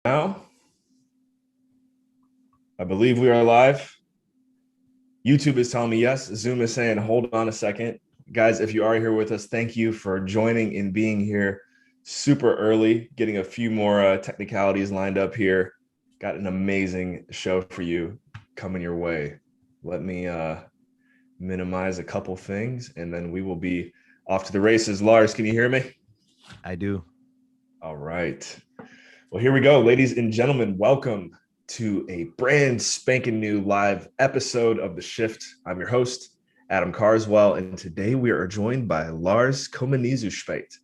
Now, I believe we are live. YouTube is telling me yes. Zoom is saying, hold on a second. Guys, if you are here with us, thank you for joining and being here super early, getting a few more technicalities lined up here. Got an amazing show for you coming your way. Let me minimize a couple things, and then we will be off to the races. Lars, can you hear me? I do. All right. Well, here we go. Ladies and gentlemen, welcome to a brand spanking new live episode of The Shift. I'm your host, Adam Carswell, and today we are joined by Lars Kommienezuspadt.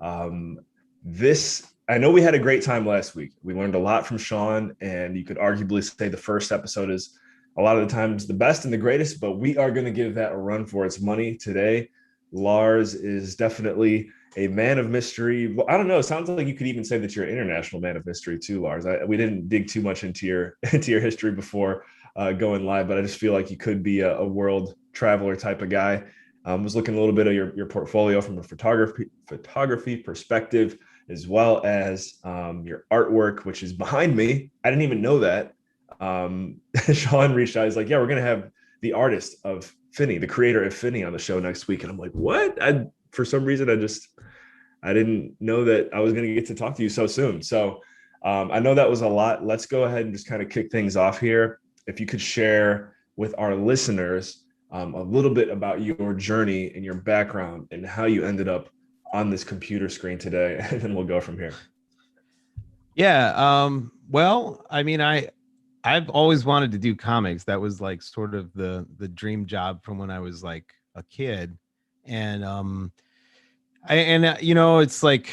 I know we had a great time last week. We learned a lot from Sean, and you could arguably say the first episode is a lot of the times the best and the greatest, but we are going to give that a run for its money today. Lars is definitely a man of mystery. Well, I don't know. It sounds like you could even say that you're an international man of mystery too, Lars. We didn't dig too much into your history before going live, but I just feel like you could be a world traveler type of guy. I was looking a little bit of your portfolio from a photography perspective, as well as your artwork, which is behind me. I didn't even know that. Sean reached out. He's like, "Yeah, we're gonna have the artist of Finney, the creator of Finney, on the show next week." And I'm like, "What?" For some reason, I didn't know that I was going to get to talk to you so soon. So I know that was a lot. Let's go ahead and just kind of kick things off here. If you could share with our listeners a little bit about your journey and your background and how you ended up on this computer screen today, and then we'll go from here. Yeah. Well, I mean, I've always wanted to do comics. That was like sort of the dream job from when I was like a kid. And it's like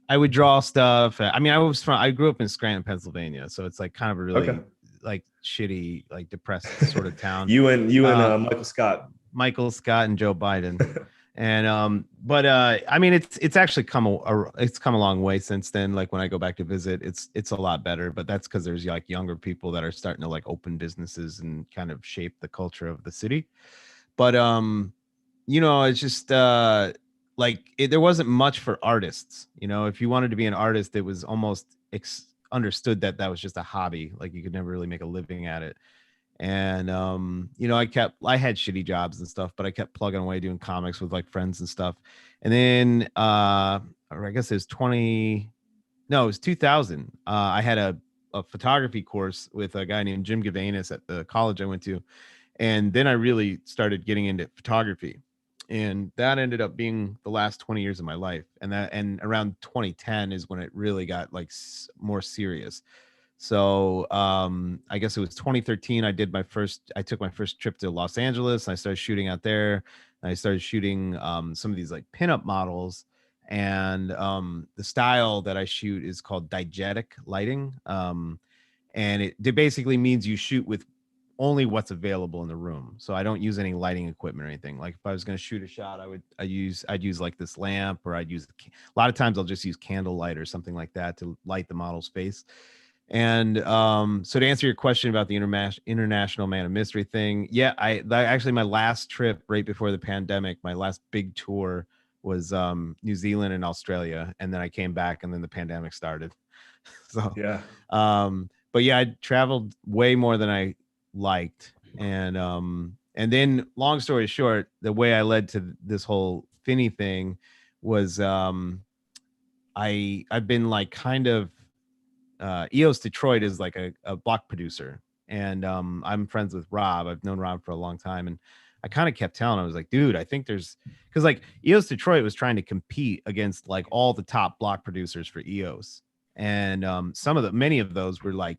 I would draw stuff. I mean, I grew up in Scranton, Pennsylvania, so it's like kind of a Okay. really like shitty, like depressed sort of town. you and Michael Scott. Michael Scott and Joe Biden. And but I mean, it's actually it's come a long way since then. Like when I go back to visit, it's a lot better. But that's because there's like younger people that are starting to like open businesses and kind of shape the culture of the city. But it's just there wasn't much for artists. If you wanted to be an artist, it was almost understood that that was just a hobby. Like you could never really make a living at it. And I had shitty jobs and stuff, but I kept plugging away doing comics with like friends and stuff. And then or I guess it was 20 no, it was 2000. I had a photography course with a guy named Jim Gavanis at the college I went to. And then I really started getting into photography. And that ended up being the last 20 years of my life. And around 2010 is when it really got like more serious. So I guess it was 2013. I took my first trip to Los Angeles. And I started shooting out there. And I started shooting some of these like pinup models. And the style that I shoot is called diegetic lighting. And it basically means you shoot with only what's available in the room. So I don't use any lighting equipment or anything. Like if I was going to shoot a shot, I'd use like this lamp, or a lot of times I'll just use candlelight or something like that to light the model's face. And so to answer your question about the international man of mystery thing, yeah, actually my last trip right before the pandemic, my last big tour was New Zealand and Australia, and then I came back, and then the pandemic started. So, Yeah. but yeah, I traveled way more than I liked, and then long story short, the way I led to this whole Finney thing was I've been like kind of EOS Detroit is like a block producer, and I'm friends with Rob. I've known Rob for a long time, and I kind of kept telling him, I was like, dude, I think because like EOS Detroit was trying to compete against like all the top block producers for EOS, and many of those were like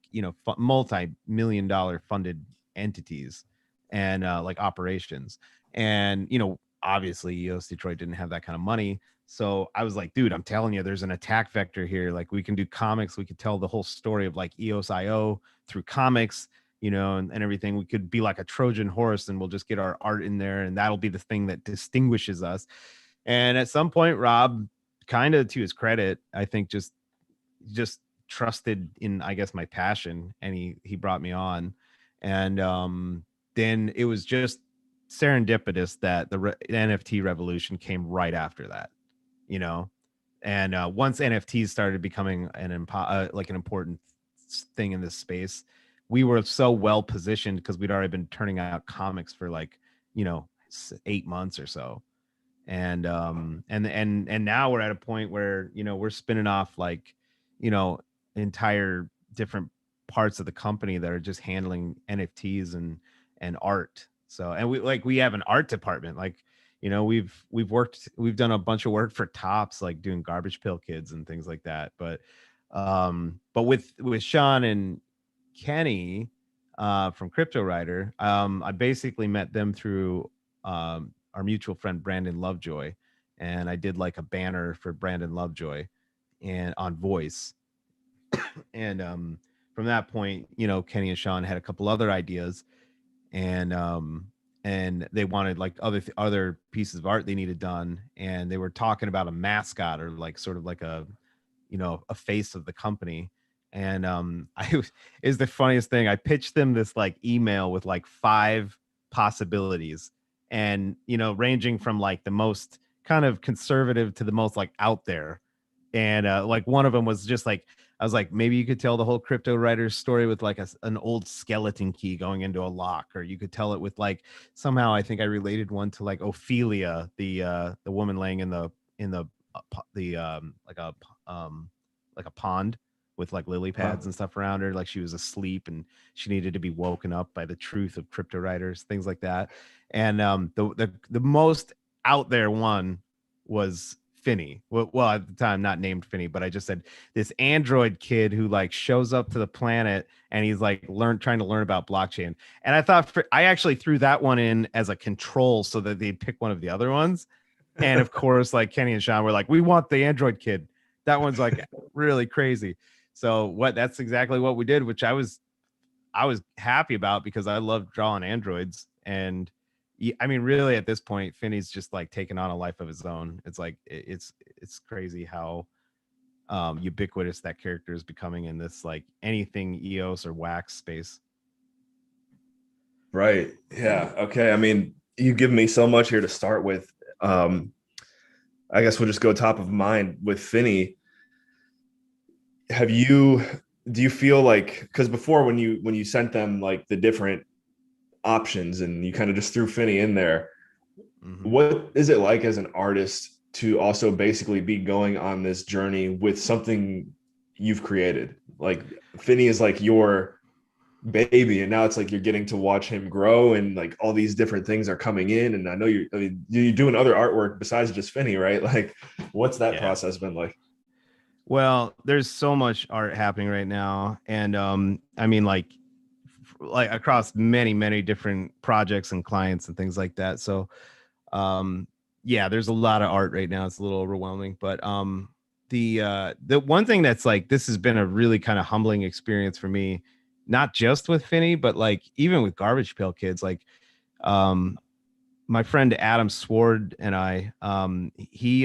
multi-million-dollar funded entities and like operations, and obviously EOS Detroit didn't have that kind of money. So I was like, dude, I'm telling you, there's an attack vector here. Like we can do comics. We could tell the whole story of like EOS.io through comics, and everything. We could be like a Trojan horse, and we'll just get our art in there. And that'll be the thing that distinguishes us. And at some point, Rob, kind of to his credit, I think just trusted in, I guess, my passion. And he brought me on. And then it was just serendipitous that the NFT revolution came right after that, you know And once NFTs started becoming an important thing in this space, we were so well positioned because we'd already been turning out comics for like, 8 months or so. And now we're at a point where, we're spinning off like, you know, entire different parts of the company that are just handling NFTs and art. So, and we have an art department. Like, we've done a bunch of work for Tops, like doing Garbage Pail Kids and things like that. But with Sean and Kenny from Cryptowriter, I basically met them through our mutual friend Brandon Lovejoy, and I did like a banner for Brandon Lovejoy and on Voice. And from that point, Kenny and Sean had a couple other ideas, and they wanted like other pieces of art they needed done, and they were talking about a mascot or like sort of like a face of the company. And is the funniest thing. I pitched them this like email with like 5 possibilities, and ranging from like the most kind of conservative to the most like out there. And like one of them was just like, I was like, maybe you could tell the whole crypto writer's story with like an old skeleton key going into a lock, or you could tell it with like, somehow I think I related one to like Ophelia, the woman laying in like a pond with like lily pads and stuff around her, like she was asleep and she needed to be woken up by the truth of crypto writers, things like that. And the most out there one was Finney. Well, at the time, not named Finney, but I just said this android kid who like shows up to the planet and he's like trying to learn about blockchain. And I thought I actually threw that one in as a control so that they'd pick one of the other ones. And of course, like Kenny and Sean were like, we want the android kid. That one's like really crazy. So that's exactly what we did, which I was happy about because I love drawing androids. And I mean, really, at this point, Finney's just like taking on a life of his own. It's like it's crazy how ubiquitous that character is becoming in this like anything EOS or wax space. Right. Yeah. Okay. I mean, you give me so much here to start with. I guess we'll just go top of mind with Finney. Do you feel like, because before when you sent them like the different options and you kind of just threw Finney in there, what is it like as an artist to also basically be going on this journey with something you've created? Like Finney is like your baby, and now it's like you're getting to watch him grow, and like all these different things are coming in. And I know you're doing other artwork besides just Finney, right? Like what's that process been like? Well, there's so much art happening right now, and I mean like across many different projects and clients and things like that. So yeah, there's a lot of art right now. It's a little overwhelming, but the one thing that's like, this has been a really kind of humbling experience for me, not just with Finney, but like even with Garbage Pail Kids. Like my friend Adam Sword and I, he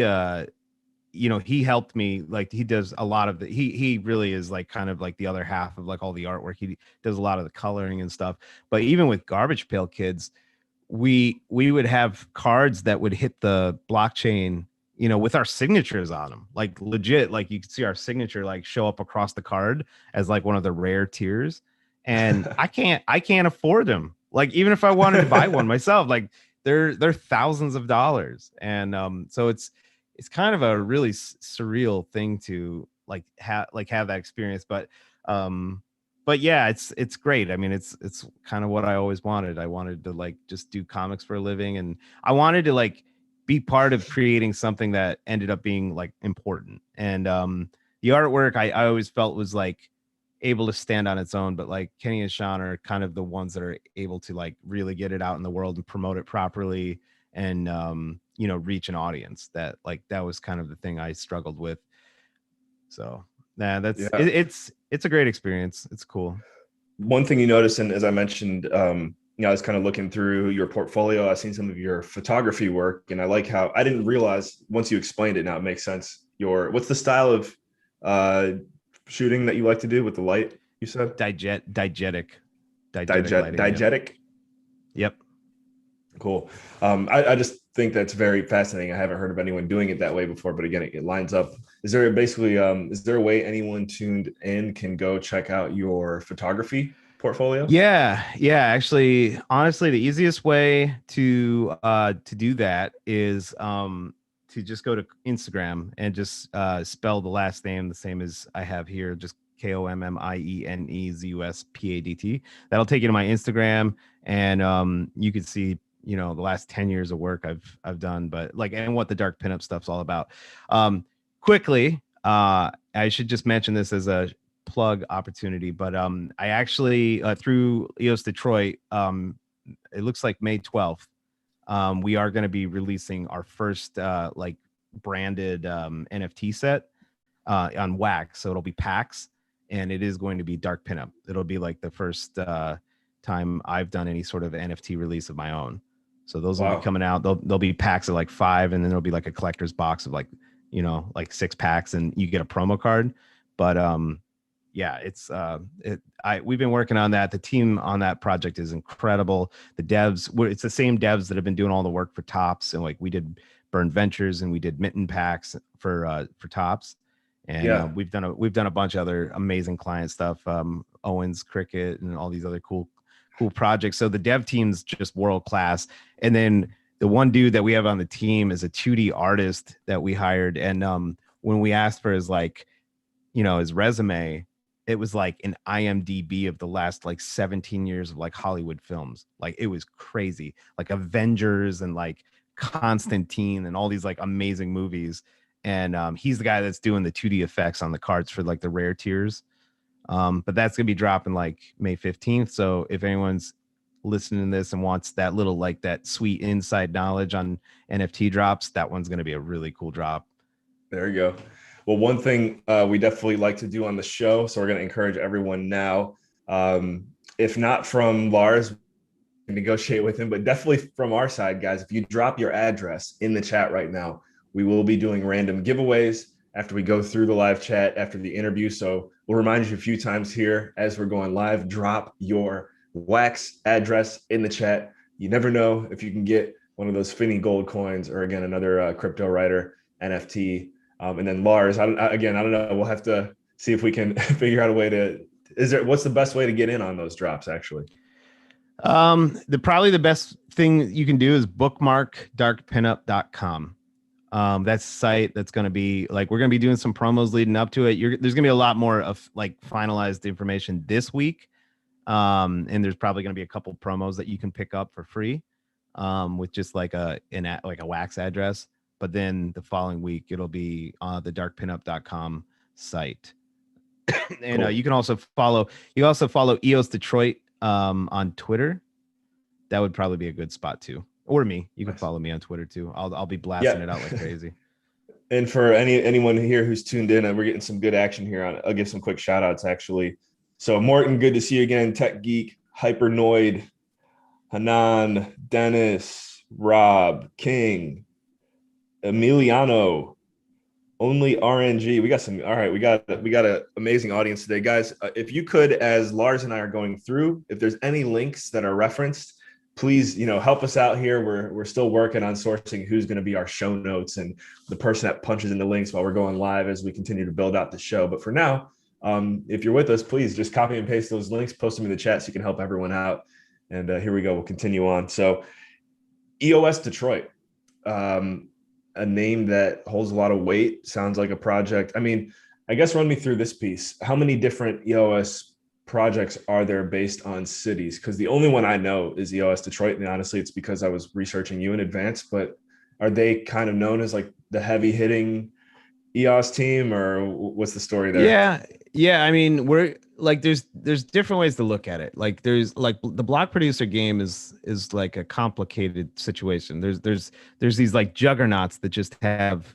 helped me. Like he does a lot of he really is like kind of like the other half of like all the artwork. He does a lot of the coloring and stuff. But even with Garbage Pail Kids, we would have cards that would hit the blockchain, with our signatures on them, like legit, like you could see our signature like show up across the card as like one of the rare tiers. And I can't afford them. Like even if I wanted to buy one myself, like they're thousands of dollars. And so it's kind of a really surreal thing to like have that experience. But yeah, it's great. I mean, it's kind of what I always wanted. I wanted to like just do comics for a living, and I wanted to like be part of creating something that ended up being like important. And the artwork I always felt was like able to stand on its own, but like Kenny and Sean are kind of the ones that are able to like really get it out in the world and promote it properly, and reach an audience. That was kind of the thing I struggled with. So it's a great experience. It's cool. One thing you notice, and as I mentioned, I was kind of looking through your portfolio. I've seen some of your photography work, and I like how I didn't realize once you explained it. Now it makes sense. What's the style of shooting that you like to do with the light? You said diegetic. Diegetic. Yep. Cool. I just think that's very fascinating. I haven't heard of anyone doing it that way before, but again, it lines up. Is there a way anyone tuned in can go check out your photography portfolio? Yeah. Actually, honestly, the easiest way to do that is to just go to Instagram and just spell the last name the same as I have here, just Kommienezuspadt. That'll take you to my Instagram, and you can see, you know, the last 10 years of work I've done, but like, and what the dark pinup stuff's all about. Quickly, I should just mention this as a plug opportunity, but I actually through EOS Detroit, it looks like May 12th, we are going to be releasing our first like branded NFT set on wax. So it'll be packs, and it is going to be dark pinup. It'll be like the first time I've done any sort of NFT release of my own. So those will be coming out. They'll be packs of like 5, and then there'll be like a collector's box of like, you know, like 6 packs, and you get a promo card. But yeah, we've been working on that. The team on that project is incredible. The devs, it's the same devs that have been doing all the work for Tops, and like we did Burn Ventures and we did Mitten packs for Tops, and we've done a bunch of other amazing client stuff, Owens Cricket and all these other cool projects. So the dev team's just world class. And then the one dude that we have on the team is a 2D artist that we hired, and when we asked for his, like, you know, his resume, it was like an IMDb of the last like 17 years of like Hollywood films. Like, it was crazy, like Avengers and like Constantine and all these like amazing movies. And he's the guy that's doing the 2D effects on the cards for like the rare tiers. But that's gonna be dropping like May 15th. So if anyone's listening to this and wants that little, like, that sweet inside knowledge on NFT drops, that one's gonna be a really cool drop. There you go. Well, one thing we definitely like to do on the show, so we're going to encourage everyone now, if not from Lars, negotiate with him, but definitely from our side, guys, if you drop your address in the chat right now, we will be doing random giveaways after we go through the live chat after the interview. So we'll remind you a few times here as we're going live, drop your wax address in the chat. You never know if you can get one of those Finny gold coins, or again, another Cryptowriter NFT. And then Lars, I don't know. We'll have to see if we can figure out a way to, what's the best way to get in on those drops actually? Probably the best thing you can do is bookmark darkpinup.com. That's the site that's going to be like, we're going to be doing some promos leading up to it. There's going to be a lot more of like finalized information this week. And there's probably going to be a couple promos that you can pick up for free, with just like a wax address. But then the following week, it'll be on the darkpinup.com site. And cool. You also follow EOS Detroit on Twitter. That would probably be a good spot too. Or me. You can follow me on Twitter too. I'll be blasting it out like crazy. And for anyone here who's tuned in, and we're getting some good action here, I'll give some quick shout outs actually. So Morton, good to see you again. Tech Geek, Hypernoid, Hanan, Dennis, Rob, King, Emiliano, Only RNG. We got some. All right, we got an amazing audience today, guys. If you could, as Lars and I are going through, if there's any links that are referenced, please, help us out here. We're still working on sourcing who's going to be our show notes and the person that punches in the links while we're going live as we continue to build out the show. But for now, if you're with us, please just copy and paste those links, post them in the chat so you can help everyone out. And here we go. We'll continue on. So EOS Detroit. A name that holds a lot of weight, sounds like a project. I mean, I guess run me through this piece. How many different EOS projects are there based on cities? Because the only one I know is EOS Detroit, and honestly, it's because I was researching you in advance. But are they kind of known as like the heavy hitting EOS team, or what's the story there? Yeah. I mean, we're like, there's different ways to look at it. Like, there's like the block producer game is like a complicated situation. There's these like juggernauts that just have,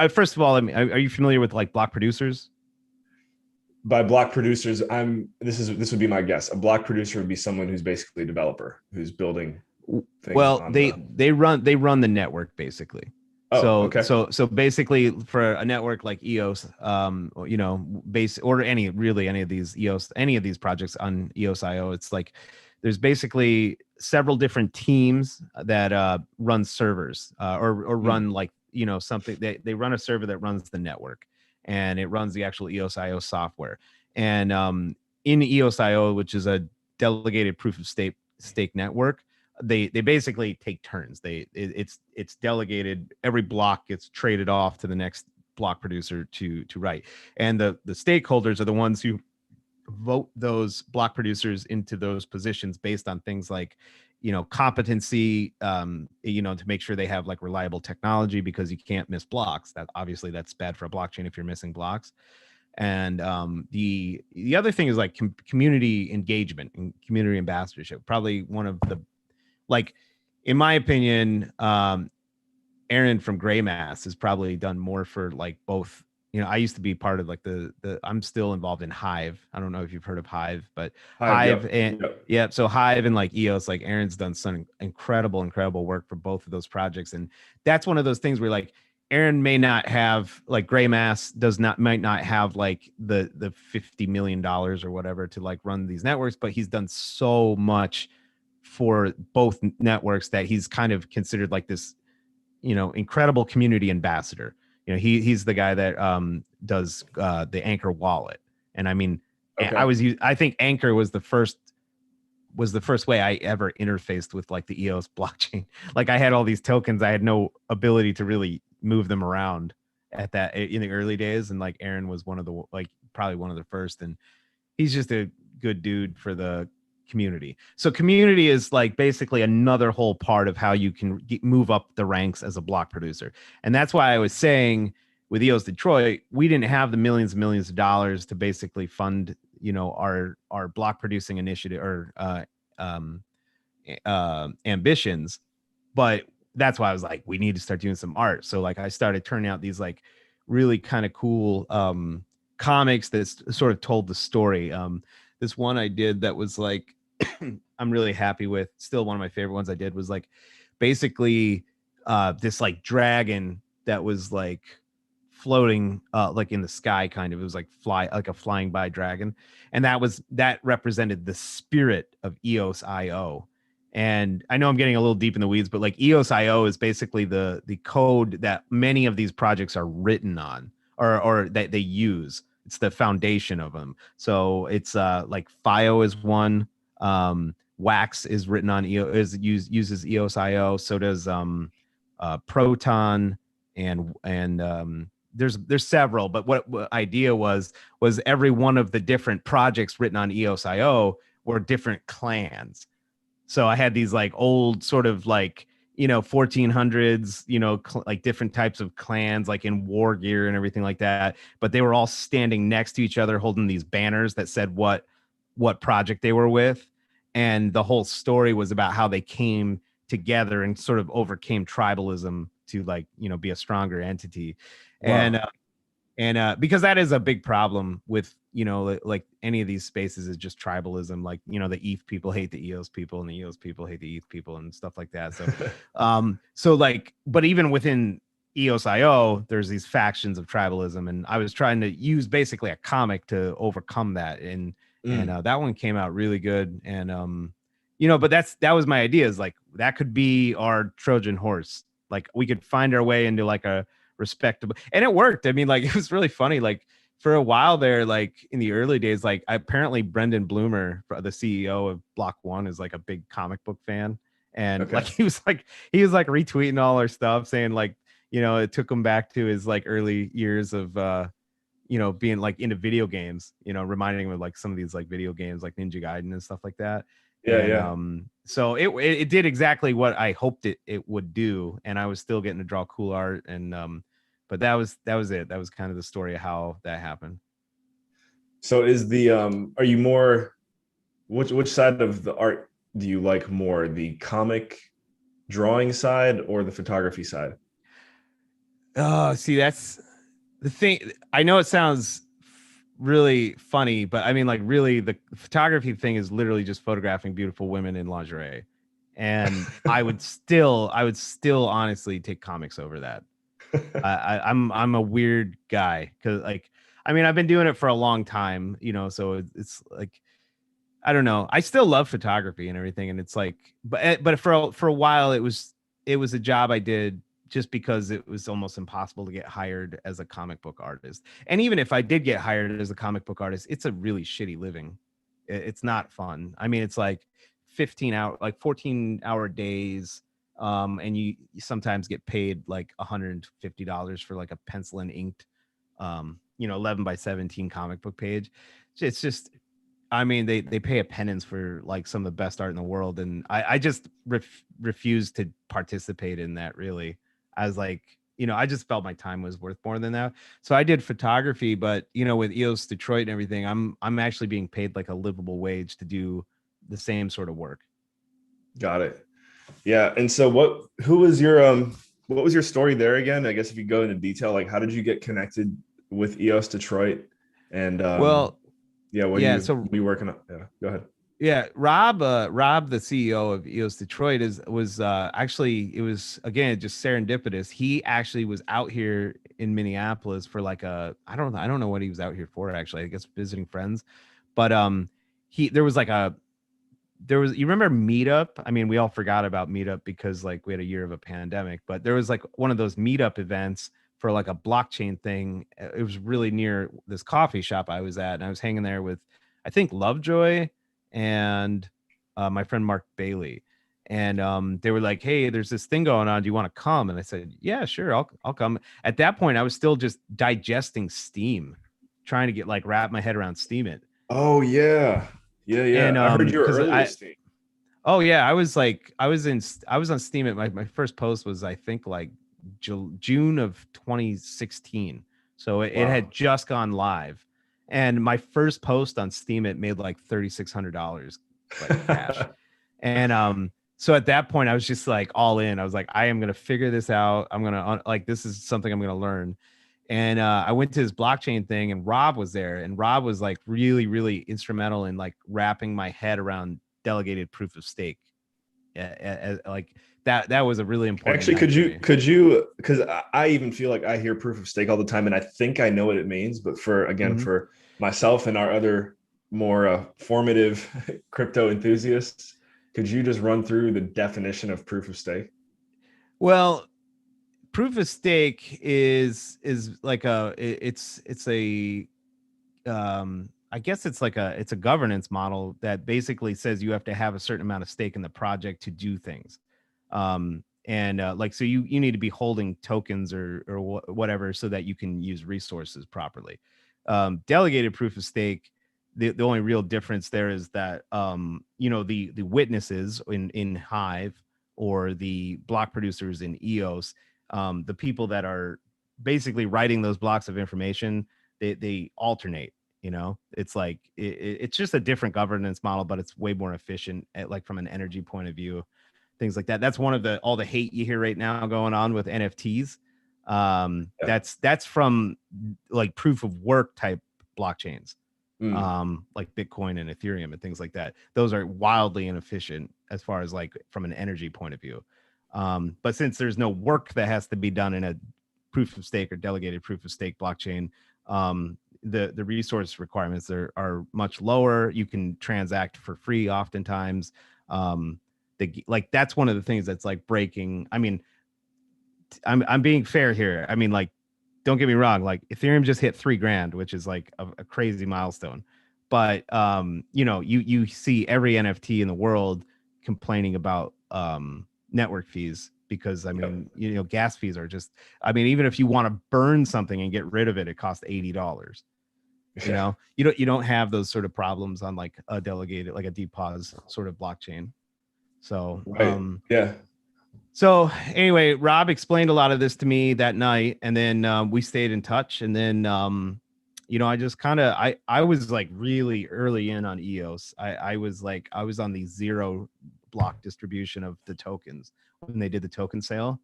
first of all, I mean, are you familiar with like block producers? By block producers, this would be my guess. A block producer would be someone who's basically a developer who's building things. Well, they run the network basically. Okay. So basically, for a network like EOS, or any of these EOS, any of these projects on EOS.io, it's like there's basically several different teams that run servers or run like, something. They run a server that runs the network, and it runs the actual EOS.io software. And in EOS.io, which is a delegated proof of stake network, they basically take turns. It's delegated. Every block gets traded off to the next block producer to write, and the stakeholders are the ones who vote those block producers into those positions based on things like, competency, to make sure they have like reliable technology, because you can't miss blocks. That obviously that's bad for a blockchain if you're missing blocks. And the other thing is like community engagement and community ambassadorship. Probably one of the, like, in my opinion, Aaron from Gray Mass has probably done more for like both. I used to be part of like the I'm still involved in Hive. I don't know if you've heard of Hive, but Hive Yep, and yep. yeah, so Hive and like EOS, like Aaron's done some incredible work for both of those projects. And that's one of those things where like Aaron may not have, like, Gray Mass might not have like the $50 million or whatever to like run these networks, but he's done so much for both networks that he's kind of considered like this, incredible community ambassador. He's the guy that does the Anchor wallet. And I mean, Okay. I think Anchor was the first way I ever interfaced with like the EOS blockchain. Like, I had all these tokens, I had no ability to really move them around in the early days. And like Aaron was probably one of the first, and he's just a good dude for the community. So community is like basically another whole part of how you can move up the ranks as a block producer. And that's why I was saying with EOS Detroit, we didn't have the millions and millions of dollars to basically fund, our block producing initiative or ambitions. But that's why I was like, we need to start doing some art. So like I started turning out these like really kind of cool comics that sort of told the story. This one I did that was like, I'm really happy with. Still one of my favorite ones I did was like basically this like dragon that was like floating like in the sky, kind of. It was like a flying by dragon, and that represented the spirit of EOS.io. And I know I'm getting a little deep in the weeds, but like EOS.io is basically the code that many of these projects are written on, or that they use. It's the foundation of them. So it's like FIO is one. Wax is written on uses EOS.io. So does Proton, and there's several. But what idea was every one of the different projects written on EOS.io were different clans. So I had these like old sort of like, 1400s, like different types of clans, like in war gear and everything like that. But they were all standing next to each other, holding these banners that said what project they were with. And the whole story was about how they came together and sort of overcame tribalism to like, be a stronger entity. And Wow. Because that is a big problem with, like any of these spaces, is just tribalism. Like, the ETH people hate the EOS people, and the EOS people hate the ETH people, and stuff like that. So like, but even within EOS.io, there's these factions of tribalism, and I was trying to use basically a comic to overcome that. And that one came out really good. And but that was my idea, is like that could be our Trojan horse. Like we could find our way into like a respectable, and it worked. I mean, like, it was really funny. Like for a while there, like in the early days, like apparently Brendan Bloomer, the CEO of Block One, is like a big comic book fan. And like Okay. he was like retweeting all our stuff, saying like, it took him back to his like early years of being like into video games, reminding him of like some of these like video games like Ninja Gaiden and stuff like that. Yeah, And yeah. so it did exactly what I hoped it would do, and I was still getting to draw cool art. And but that was it. That was kind of the story of how that happened. So is the are you more, which side of the art do you like more, the comic drawing side or the photography side? Oh, see, that's the thing. I know it sounds really funny, but I mean, like, really, the photography thing is literally just photographing beautiful women in lingerie. And I would still honestly take comics over that. I'm a weird guy, because like, I mean, I've been doing it for a long time, so it's like I don't know. I still love photography and everything, and it's like, but for a while it was a job I did just because it was almost impossible to get hired as a comic book artist. And even if I did get hired as a comic book artist, it's a really shitty living. It's not fun. I mean, it's like 14-hour days, and you sometimes get paid like $150 for like a pencil and inked, 11 by 17 comic book page. It's just, I mean, they pay a penance for like some of the best art in the world, and I just refuse to participate in that. Really, I was like, I just felt my time was worth more than that. So I did photography, but with EOS Detroit and everything, I'm actually being paid like a livable wage to do the same sort of work. Got it. Yeah. And so what was your story there again? I guess if you go into detail, like how did you get connected with EOS Detroit? And Well, yeah, what yeah. are you working on? Yeah, go ahead. Yeah, Rob, the CEO of EOS Detroit, was actually, it was again just serendipitous. He actually was out here in Minneapolis for like I don't know what he was out here for actually. I guess visiting friends, but there was like you remember Meetup? I mean, we all forgot about Meetup because like we had a year of a pandemic, but there was like one of those Meetup events for like a blockchain thing. It was really near this coffee shop I was at, and I was hanging there with, I think, Lovejoy and my friend Mark Bailey. And they were like, "Hey, there's this thing going on. Do you want to come?" And I said, "Yeah, sure, I'll come." At that point, I was still just digesting Steam, trying to get like wrap my head around Steam it. Oh yeah. Yeah, yeah. And I heard you were because early to Steam. oh yeah, I was on Steam it. My first post was, I think, like June of 2016. So it Wow. had just gone live. And my first post on Steam it made like $3,600 like cash. And so at that point I was just like all in. I was like, I am going to figure this out. I'm going to like, this is something I'm going to learn. And I went to his blockchain thing, and Rob was there, and Rob was like really, really instrumental in like wrapping my head around delegated proof of stake. Like that was a really important Actually, night for me. could you, because I even feel like I hear proof of stake all the time and I think I know what it means, but Mhm. for myself and our other more formative crypto enthusiasts, could you just run through the definition of proof of stake? Well, proof of stake is like it's a I guess it's a governance model that basically says you have to have a certain amount of stake in the project to do things. And like, so you need to be holding tokens or whatever so that you can use resources properly. Delegated proof of stake, the only real difference there is that the witnesses in Hive or the block producers in EOS, the people that are basically writing those blocks of information, they alternate. It's like it's just a different governance model, but it's way more efficient like from an energy point of view, things like that. That's one of the all the hate you hear right now going on with NFTs. Yeah. That's from like proof of work type blockchains, Mm. like Bitcoin and Ethereum and things like that. Those are wildly inefficient as far as like from an energy point of view. But since there's no work that has to be done in a proof of stake or delegated proof of stake blockchain, the resource requirements are much lower. You can transact for free oftentimes. Like that's one of the things that's like breaking. I mean, I'm being fair here. I mean, like, don't get me wrong. Like Ethereum just hit $3,000, which is like a crazy milestone. But you see every NFT in the world complaining about network fees because I Yep. mean, gas fees are just. I mean, even if you want to burn something and get rid of it, it costs $80. Yeah. You don't have those sort of problems on like a delegated, like a DPoS sort of blockchain. So Right. Yeah. so anyway, Rob explained a lot of this to me that night, and then we stayed in touch. And then I just kind of I was like really early in on EOS. I was on the zero block distribution of the tokens when they did the token sale.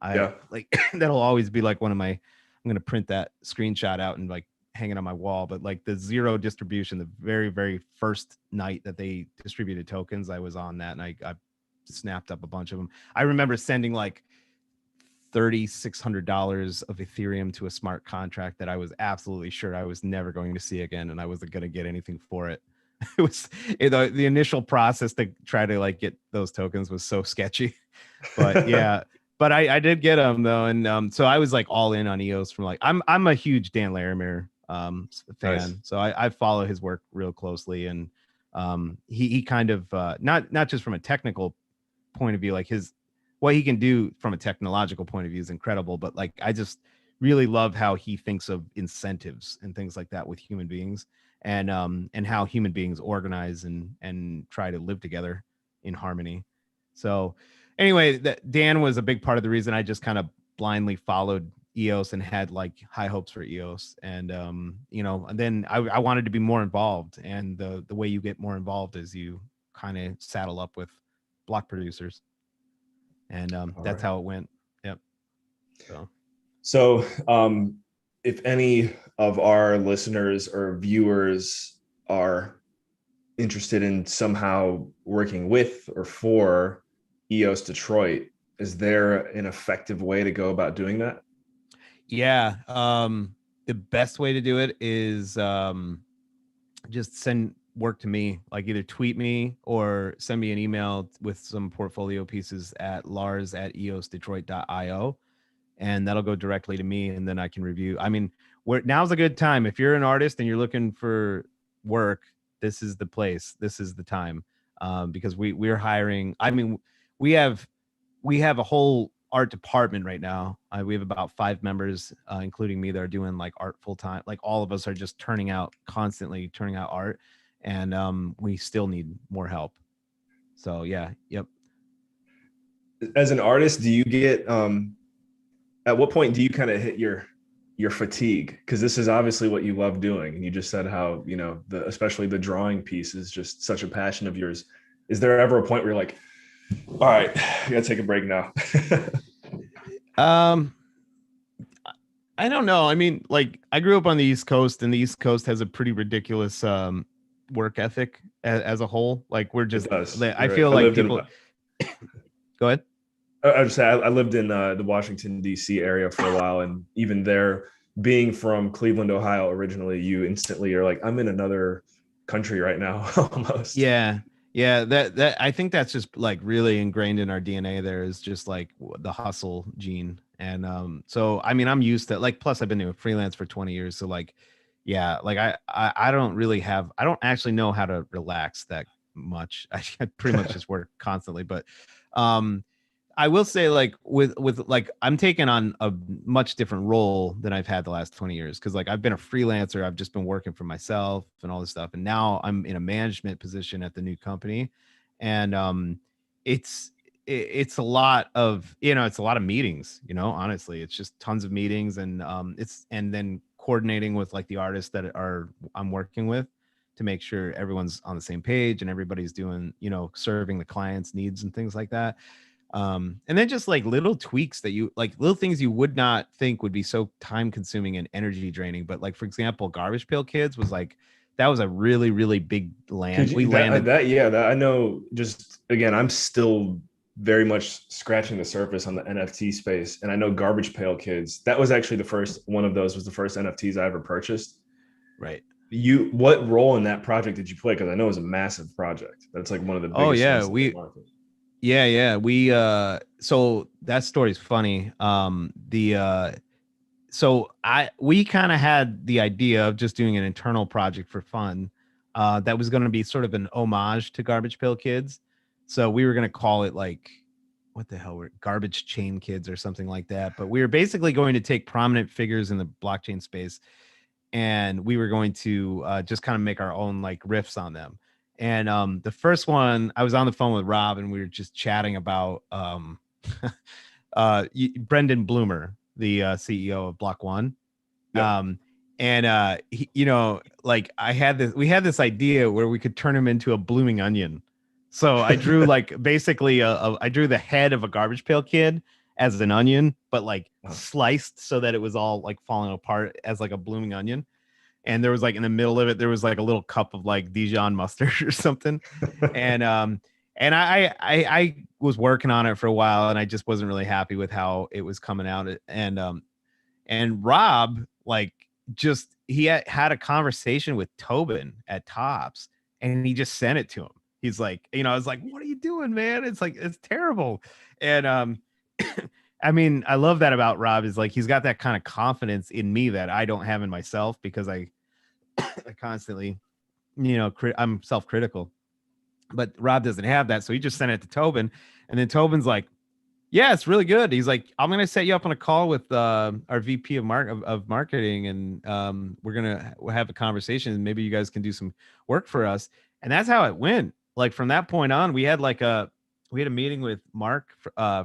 I Yeah. like that'll always be like one of my. I'm gonna print that screenshot out and like hang it on my wall. But like the zero distribution, the very very first night that they distributed tokens, I was on that, and I snapped up a bunch of them. I remember sending like $3,600 of Ethereum to a smart contract that I was absolutely sure I was never going to see again, and I wasn't going to get anything for it. It was the initial process to try to like get those tokens was so sketchy. But yeah, but I did get them though, and so I was like all in on EOS from like I'm a huge Dan Larimer fan, Nice. so I follow his work real closely, and he kind of not just from a technical point of view, like his what he can do from a technological point of view is incredible, but like I just really love how he thinks of incentives and things like that with human beings, and how human beings organize and try to live together in harmony. So anyway, that Dan was a big part of the reason I just kind of blindly followed EOS and had like high hopes for EOS. And and then I wanted to be more involved. And the way you get more involved is you kind of saddle up with block producers. And that's right. how it went. Yep. So if any of our listeners or viewers are interested in somehow working with or for EOS Detroit, is there an effective way to go about doing that? Yeah. The best way to do it is just send work to me, like either tweet me or send me an email with some portfolio pieces at lars@eosdetroit.io. And that'll go directly to me, and then I can review. I mean, now's a good time. If you're an artist and you're looking for work, this is the place. This is the time, because we're hiring. I mean, we have a whole art department right now. We have about 5 members, including me, that are doing like art full time. Like all of us are just constantly turning out art, and we still need more help. So yeah, yep. As an artist, do you get at what point do you kind of hit your fatigue? Because this is obviously what you love doing, and you just said how especially the drawing piece is just such a passion of yours. Is there ever a point where you're like, all right, I gotta take a break now? I don't know. I mean, like I grew up on the East Coast, and the East Coast has a pretty ridiculous work ethic as a whole. Like we're just, I feel like people. Go ahead. I just say I lived in the Washington D.C. area for a while, and even there, being from Cleveland, Ohio, originally, you instantly are like, I'm in another country right now, almost. Yeah, that I think that's just like really ingrained in our DNA. There is just like the hustle gene, and so I mean, I'm used to like. Plus, I've been doing freelance for 20 years, so like, yeah, like I don't actually know how to relax that much. I pretty much just work constantly, but I will say like with like I'm taking on a much different role than I've had the last 20 years, because like I've been a freelancer, I've just been working for myself and all this stuff, and now I'm in a management position at the new company, and it's a lot of it's a lot of meetings, honestly. It's just tons of meetings, and then coordinating with like the artists that I'm working with to make sure everyone's on the same page and everybody's doing serving the client's needs and things like that. And then just like little tweaks that you like, little things you would not think would be so time consuming and energy draining. But like, for example, Garbage Pail Kids was like, that was a really, really big land. We landed that I know. Just again, I'm still very much scratching the surface on the NFT space. And I know Garbage Pail Kids, that was actually the first one of those was the first NFTs I ever purchased. Right. What role in that project did you play? Because I know it was a massive project. That's like one of the biggest. Oh yeah. We so that story's funny. We kind of had the idea of just doing an internal project for fun, that was going to be sort of an homage to Garbage Pail Kids. So we were going to call it like, what the hell, were Garbage Chain Kids or something like that. But we were basically going to take prominent figures in the blockchain space, and we were going to just kind of make our own like riffs on them. And the first one, I was on the phone with Rob, and we were just chatting about Brendan Bloomer, the CEO of Block One. Yeah. Like we had this idea where we could turn him into a blooming onion. So I drew like basically I drew the head of a Garbage Pail Kid as an onion, but like sliced so that it was all like falling apart as like a blooming onion. And there was like in the middle of it, there was like a little cup of like Dijon mustard or something. And I was working on it for a while, and I just wasn't really happy with how it was coming out. And Rob, like, just he had a conversation with Tobin at Tops, and he just sent it to him. He's like, I was like, what are you doing, man? It's like, it's terrible. And I mean, I love that about Rob, is like he's got that kind of confidence in me that I don't have in myself, because I constantly, I'm self-critical. But Rob doesn't have that, so he just sent it to Tobin, and then Tobin's like, yeah, it's really good. He's like, I'm gonna set you up on a call with our VP of marketing, and we're gonna have a conversation, and maybe you guys can do some work for us. And that's how it went. Like from that point on, we had a meeting with Mark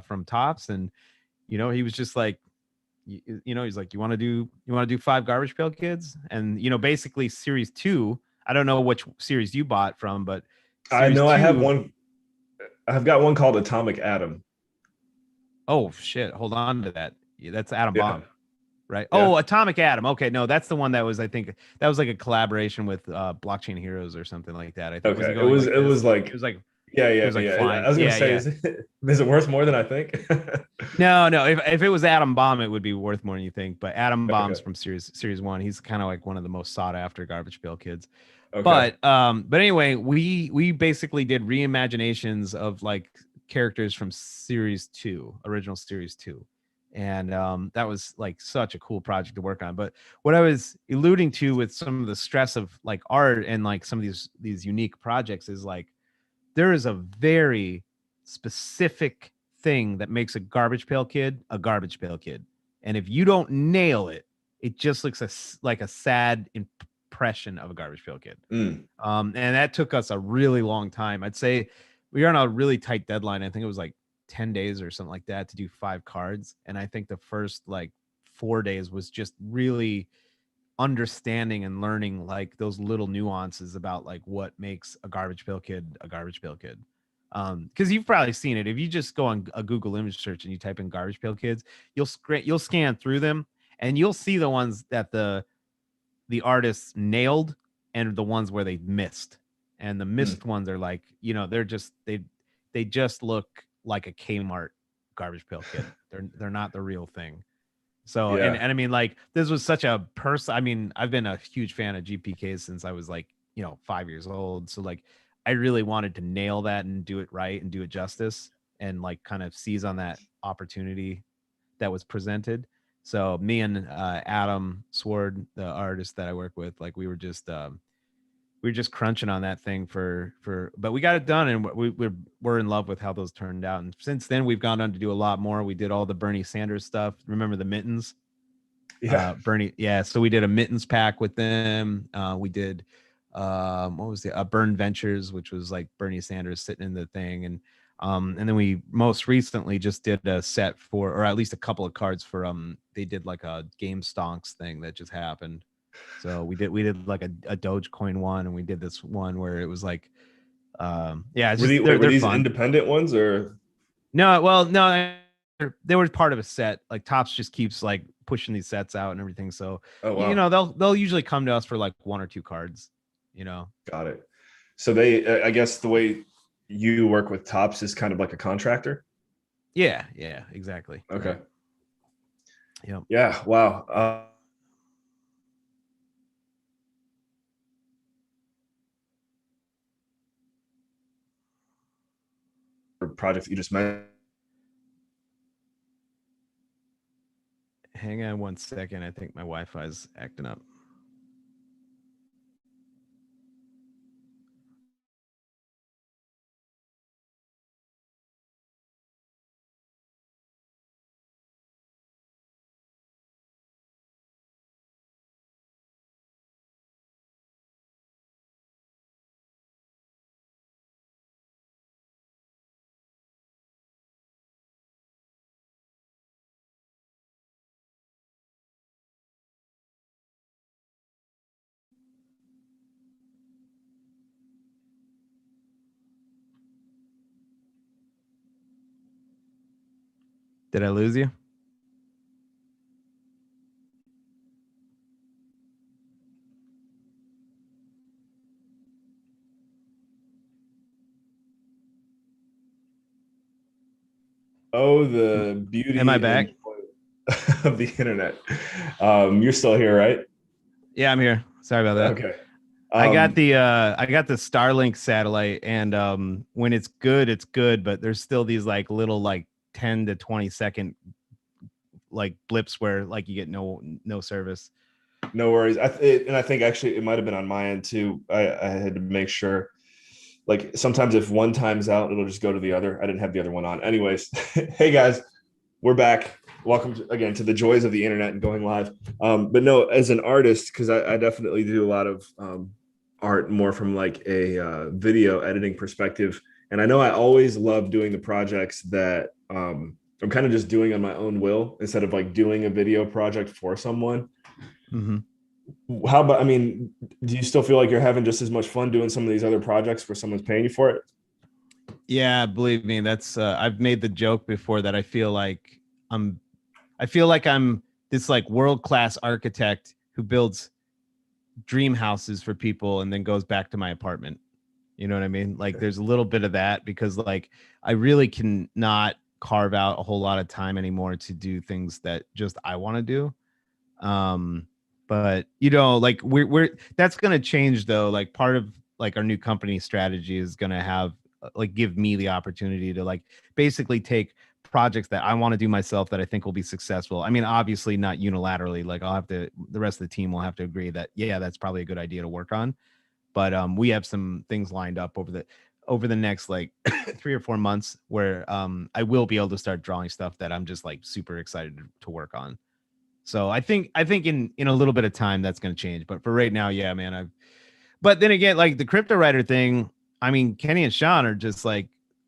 from Tops, and he was just like, he's like, you want to do 5 Garbage Pail Kids, and basically series 2. I don't know which series you bought from, but I know 2, I have one. I've got one called Atomic Adam. Oh shit! Hold on to that. Yeah, that's Adam Yeah. Bomb, right? Yeah. Oh, Atomic Adam. Okay, no, that's the one that was. I think that was like a collaboration with Blockchain Heroes or something like that. I think. Okay. It was like yeah. Yeah. It was like flying. I was gonna yeah, say, yeah. is it worth more than I think? No. If it was Adam Bomb, it would be worth more than you think. But Adam Bomb's Okay. from series 1. He's kind of like one of the most sought after Garbage Pail Kids. Okay. But anyway, we basically did reimaginations of like characters from original series 2. And that was like such a cool project to work on. But what I was alluding to with some of the stress of like art and like some of these unique projects is like there is a very specific thing that makes a Garbage Pail Kid a Garbage Pail Kid. And if you don't nail it, it just looks like a sad impression of a Garbage Pail Kid. And that took us a really long time. I'd say we were on a really tight deadline. I think it was like 10 days or something like that to do 5 cards. And I think the first like 4 days was just really understanding and learning like those little nuances about like what makes a Garbage Pail Kid a Garbage Pail Kid. Because you've probably seen it. If you just go on a Google image search and you type in Garbage Pail Kids, you'll scan through them and you'll see the ones that the artists nailed and the ones where they missed. And the missed ones are like, they're just they just look like a Kmart Garbage Pail Kid. They're not the real thing. So Yeah. and I mean, like, this was such a person. I mean, I've been a huge fan of GPKs since I was like, 5 years old. So like I really wanted to nail that and do it right and do it justice and like kind of seize on that opportunity that was presented. So me and Adam Sword, the artist that I work with, like we were just crunching on that thing but we got it done, and we're in love with how those turned out. And since then we've gone on to do a lot more. We did all the Bernie Sanders stuff. Remember the mittens? Yeah. Bernie. Yeah. So we did a mittens pack with them. We did what was the Burn Ventures, which was like Bernie Sanders sitting in the thing. And then we most recently just did a set or at least a couple of cards for they did like a Game Stonks thing that just happened. So we did like a Dogecoin one, and we did this one where it was like yeah, Were they're these fun. independent ones or? No, they were part of a set. Like Topps just keeps like pushing these sets out and everything. So Oh, wow. they'll usually come to us for like 1 or 2 cards. Got it. So I guess the way you work with Topps is kind of like a contractor. Yeah, exactly. Okay. Right. Yep. Yeah. Wow. Project that you just mentioned. Hang on 1 second. I think my Wi-Fi is acting up. Did I lose you? Oh, the beauty Am I back? of the internet. You're still here, right? Yeah, I'm here. Sorry about that. Okay. I got the Starlink satellite, and when it's good, but there's still these like little like 10 to 20 second like blips where like you get no service. No worries. And I think actually it might have been on my end too. I had to make sure. Like sometimes if one time's out, it'll just go to the other. I didn't have the other one on. Anyways, hey guys, we're back. Welcome again to the joys of the internet and going live. But no, as an artist, because I definitely do a lot of art more from like a video editing perspective. And I know I always love doing the projects that I'm kind of just doing on my own will instead of like doing a video project for someone. Mm-hmm. How about, I mean, do you still feel like you're having just as much fun doing some of these other projects where someone's paying you for it? Yeah, believe me, that's I've made the joke before that I feel like I'm this like world-class architect who builds dream houses for people and then goes back to my apartment. You know what I mean? Like there's a little bit of that because like I really can not carve out a whole lot of time anymore to do things that just I want to do. But you know, like we're that's gonna change though. Like part of like our new company strategy is gonna have like give me the opportunity to like basically take projects that I want to do myself that I think will be successful. I mean, obviously not unilaterally. Like the rest of the team will have to agree that yeah, that's probably a good idea to work on. But we have some things lined up over the next like 3 or 4 months where I will be able to start drawing stuff that I'm just like super excited to work on. So I think in a little bit of time that's going to change. But for right now, yeah, man. But then again, like the Cryptowriter thing, I mean, Kenny and Sean are just like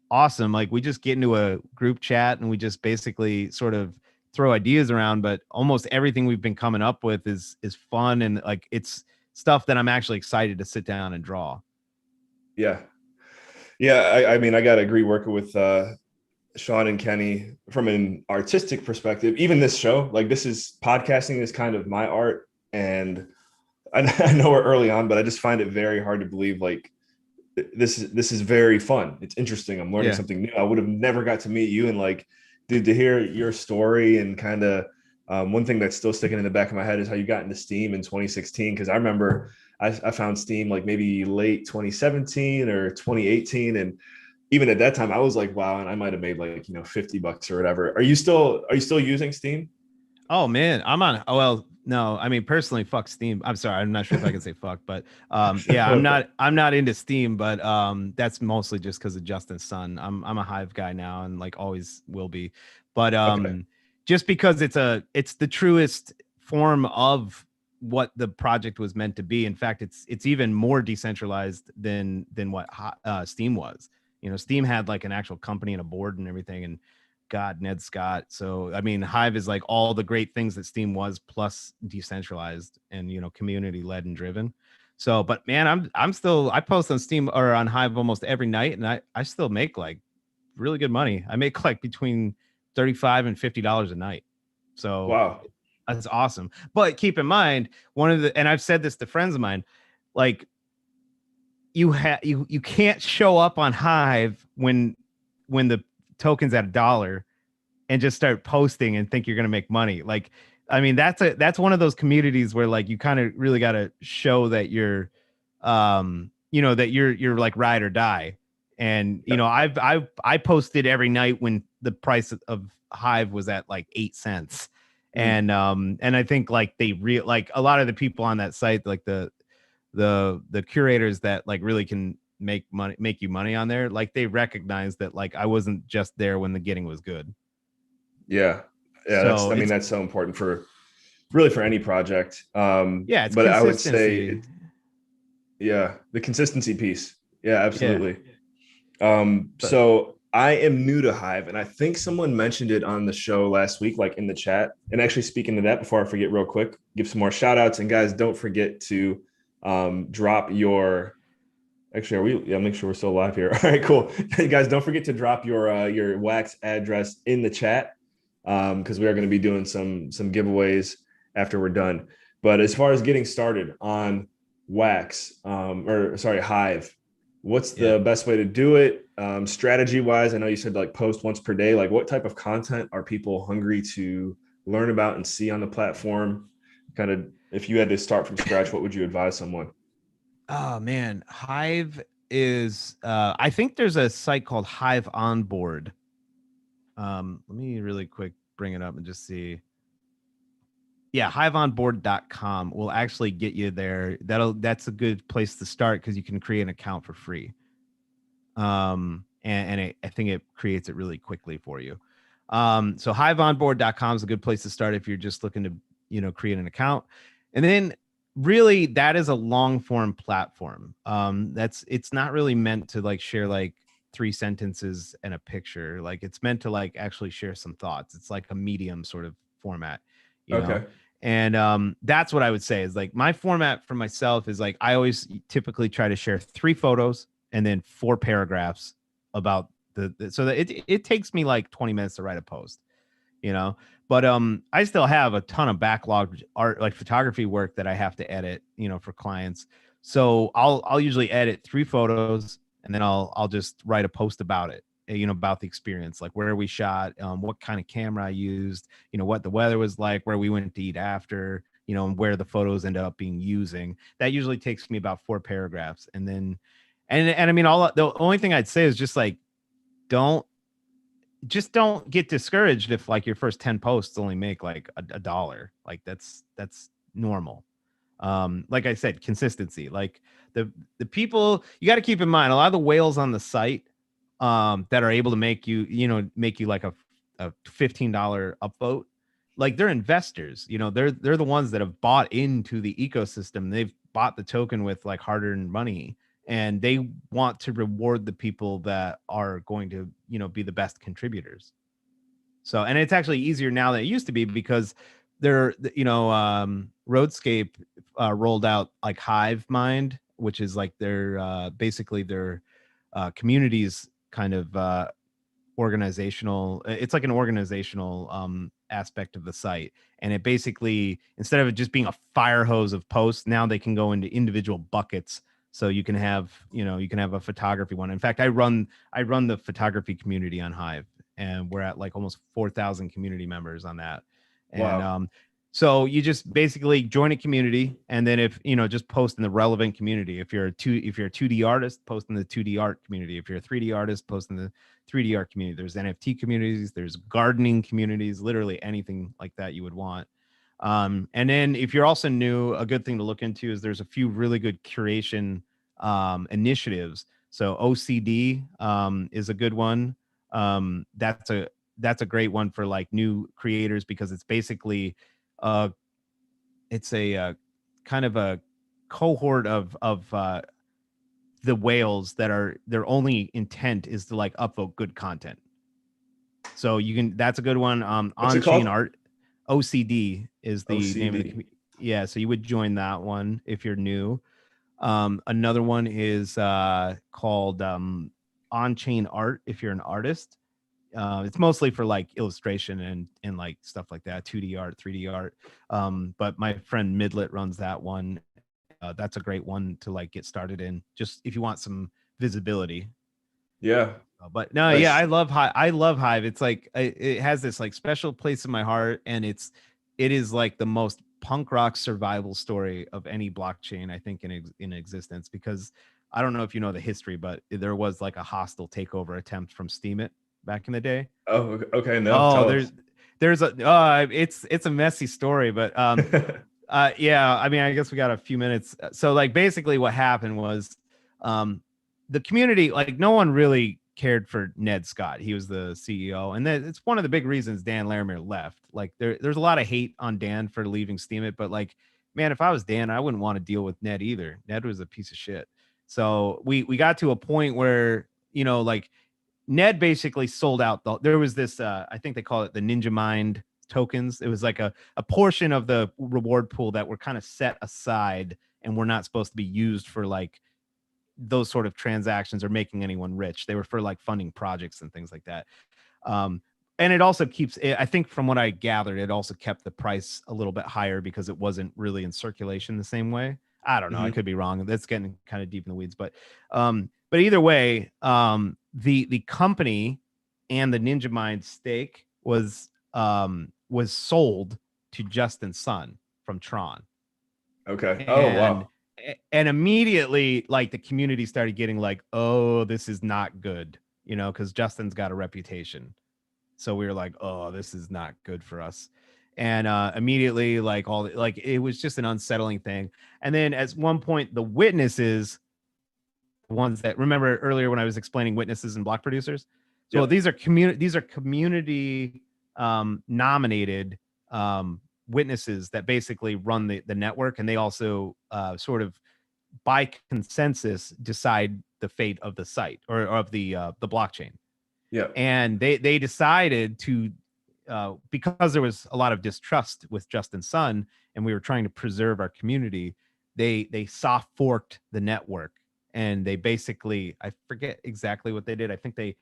awesome. Like we just get into a group chat and we just basically sort of throw ideas around. But almost everything we've been coming up with is fun and like it's stuff that I'm actually excited to sit down and draw. Yeah. Yeah. I mean, I got to agree working with Sean and Kenny from an artistic perspective. Even this show, like this is podcasting is kind of my art. And I know we're early on, but I just find it very hard to believe like this is very fun. It's interesting. I'm learning something new. I would have never got to meet you and like, dude, to hear your story and kind of one thing that's still sticking in the back of my head is how you got into Steam in 2016. Because I remember I found Steam like maybe late 2017 or 2018, and even at that time I was like, wow, and I might have made like $50 or whatever. Are you still using Steam? Oh man, I'm on. Oh well, no, I mean personally, fuck Steam. I'm sorry, I'm not sure if I can say fuck, but yeah, I'm not into Steam, but that's mostly just because of Justin's son. I'm a Hive guy now, and like always will be, but Okay. just because it's the truest form of what the project was meant to be. In fact, it's even more decentralized than what Steam was. You know, Steam had like an actual company and a board and everything, and God, Ned Scott. So, I mean, Hive is like all the great things that Steam was, plus decentralized and, community led and driven. So, but man, I post on Steam or on Hive almost every night, and I still make like really good money. I make like between $35 and $50 a night. So Wow. that's awesome. But keep in mind, and I've said this to friends of mine, like you can't show up on Hive when the tokens at $1 and just start posting and think you're going to make money. Like, I mean, that's one of those communities where like you kind of really got to show that you're that you're like ride or die. And I posted every night when the price of Hive was at like 8 cents. And I think like like a lot of the people on that site, like the curators that like really can make you money on there, like they recognize that like I wasn't just there when the getting was good. Yeah. So that's so important for really for any project. Yeah, it's But I would consistency. say the consistency piece. Yeah, absolutely. But So I am new to Hive, and I think someone mentioned it on the show last week, like in the chat. And actually, speaking to that, before I forget, real quick, give some more shout outs. And guys, don't forget to drop your. Actually, are we? Yeah, make sure we're still live here. All right, cool. Hey, guys, don't forget to drop your Wax address in the chat because we are going to be doing some giveaways after we're done. But as far as getting started on Wax, Hive, what's the best way to do it? Strategy wise, I know you said like post once per day. Like, what type of content are people hungry to learn about and see on the platform? Kind of, if you had to start from scratch, what would you advise someone? Oh man, Hive is I think there's a site called Hive Onboard. Let me really quick bring it up and just see. Yeah, hiveonboard.com will actually get you there. That's a good place to start because you can create an account for free. I think it creates it really quickly for you. So hiveonboard.com is a good place to start if you're just looking to, create an account. And then really that is a long form platform. It's not really meant to like share like 3 sentences and a picture. Like it's meant to like actually share some thoughts. It's like a medium sort of format, you know. Okay. And that's what I would say is like my format for myself is like I always typically try to share 3 photos and then 4 paragraphs about so that it takes me like 20 minutes to write a post, you know. But I still have a ton of backlog art, like photography work that I have to edit, for clients. So I'll usually edit 3 photos and then I'll just write a post about it, about the experience, like where we shot, what kind of camera I used, what the weather was like, where we went to eat after, and where the photos ended up being using. That usually takes me about 4 paragraphs. And then and I mean, the only thing I'd say is just like don't don't get discouraged if like your first 10 posts only make like a dollar. Like that's normal. Like I said, consistency. Like the people, you got to keep in mind a lot of the whales on the site that are able to make you, make you like a $15 upvote. Like they're investors, they're the ones that have bought into the ecosystem. They've bought the token with like hard-earned money, and they want to reward the people that are going to, be the best contributors. So, and it's actually easier now than it used to be because Roadscape rolled out like Hive Mind, which is like their basically their communities kind of organizational. It's like an organizational aspect of the site, and it basically, instead of it just being a fire hose of posts, now they can go into individual buckets. So you can have a photography one. In fact, I run the photography community on Hive, and we're at like almost 4,000 community members on that. And Wow. so you just basically join a community, and then if just post in the relevant community. If you're a 2D artist, post in the 2D art community. If you're a 3D artist, post in the 3D art community. There's NFT communities, there's gardening communities, literally anything like that you would want. And then if you're also new, a good thing to look into is there's a few really good curation initiatives. So OCD is a good one. That's a great one for like new creators because it's basically it's a kind of a cohort of the whales that are their only intent is to like upvote good content. So that's a good one. What's it On-chain called? art, OCD is the name of the OCD. yeah. So you would join that one if you're new. Another one is called on-chain art if you're an artist. It's mostly for like illustration and like stuff like that, 2D art, 3D art. But my friend Midlet runs that one. That's a great one to like get started in, just if you want some visibility. Yeah. But no, yeah, Nice. I love Hive. It's like it has this like special place in my heart, and it is like the most punk rock survival story of any blockchain I think in existence. Because I don't know if you know the history, but there was like a hostile takeover attempt from Steemit back in the day. Oh, okay. No, Oh, tell us. there's a it's a messy story, but yeah, I mean, I guess we got a few minutes. So like basically what happened was um the community, like no one really cared for Ned Scott. He was the CEO, and that it's one of the big reasons Dan Larimer left. Like there's a lot of hate on Dan for leaving Steemit, but like, man, if I was Dan, I wouldn't want to deal with Ned either. Ned was a piece of shit. So we got to a point where, like Ned basically sold out. There was this, I think they call it the Ninja Mind tokens. It was like a portion of the reward pool that were kind of set aside and were not supposed to be used for like those sort of transactions or making anyone rich. They were for like funding projects and things like that. Um, and it also keeps, I think from what I gathered, it also kept the price a little bit higher because it wasn't really in circulation the same way. I don't know. I Mhm. could be wrong. That's getting kind of deep in the weeds, but either way, the company and the Ninja Mind stake was sold to Justin Sun from Tron. Okay. Oh, and wow. And immediately, like, the community started getting like, oh, this is not good, you know, because Justin's got a reputation. So we were like, oh, this is not good for us. And immediately, like, it was just an unsettling thing. And then at one point, the witnesses, the ones that, remember earlier when I was explaining witnesses and block producers. So Yep. these are community nominated witnesses that basically run the network, and they also sort of by consensus decide the fate of the site or of the blockchain. Yeah. And they decided to because there was a lot of distrust with Justin Sun, and we were trying to preserve our community. They soft forked the network, and they basically, I forget exactly what they did. I think they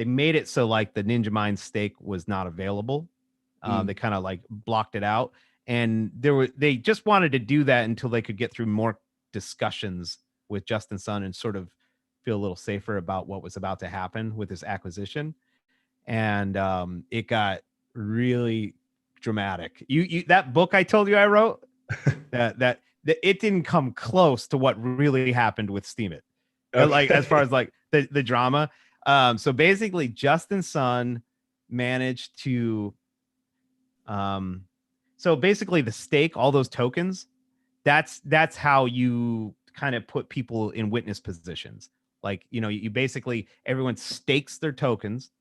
made it so like the Ninja Mine stake was not available. They kind of like blocked it out, and they just wanted to do that until they could get through more discussions with Justin Sun and sort of feel a little safer about what was about to happen with this acquisition. And it got really dramatic. You that book I told you I wrote, that it didn't come close to what really happened with Steam It. Okay. Like, as far as like the drama. So basically Justin Sun managed to so basically the stake, all those tokens, that's how you kind of put people in witness positions. Like, you know, you basically, everyone stakes their tokens,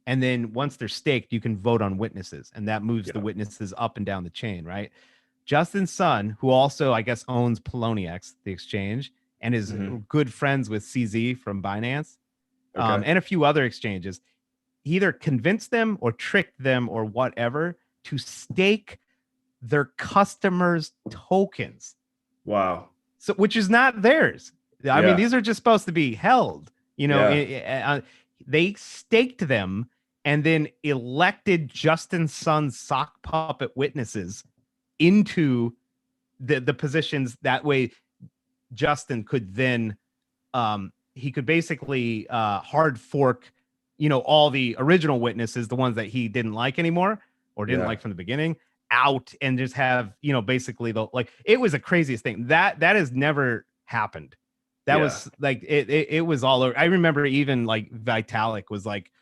and then once they're staked, you can vote on witnesses, and that moves the witnesses up and down the chain, right? Justin Sun, who also, I guess, owns Poloniex, the exchange, and is good friends with CZ from Binance, and a few other exchanges, he either convinced them or tricked them or whatever to stake their customers' tokens. Wow. So, which is not theirs. I mean, these are just supposed to be held, you know. They staked them and then elected Justin Sun's sock puppet witnesses into the positions. That way Justin could then he could basically hard fork, you know, all the original witnesses, the ones that he didn't like anymore or didn't like from the beginning, out, and just have, you know, basically like, it was the craziest thing that has never happened. That was like, it was all over. I remember even like Vitalik was like,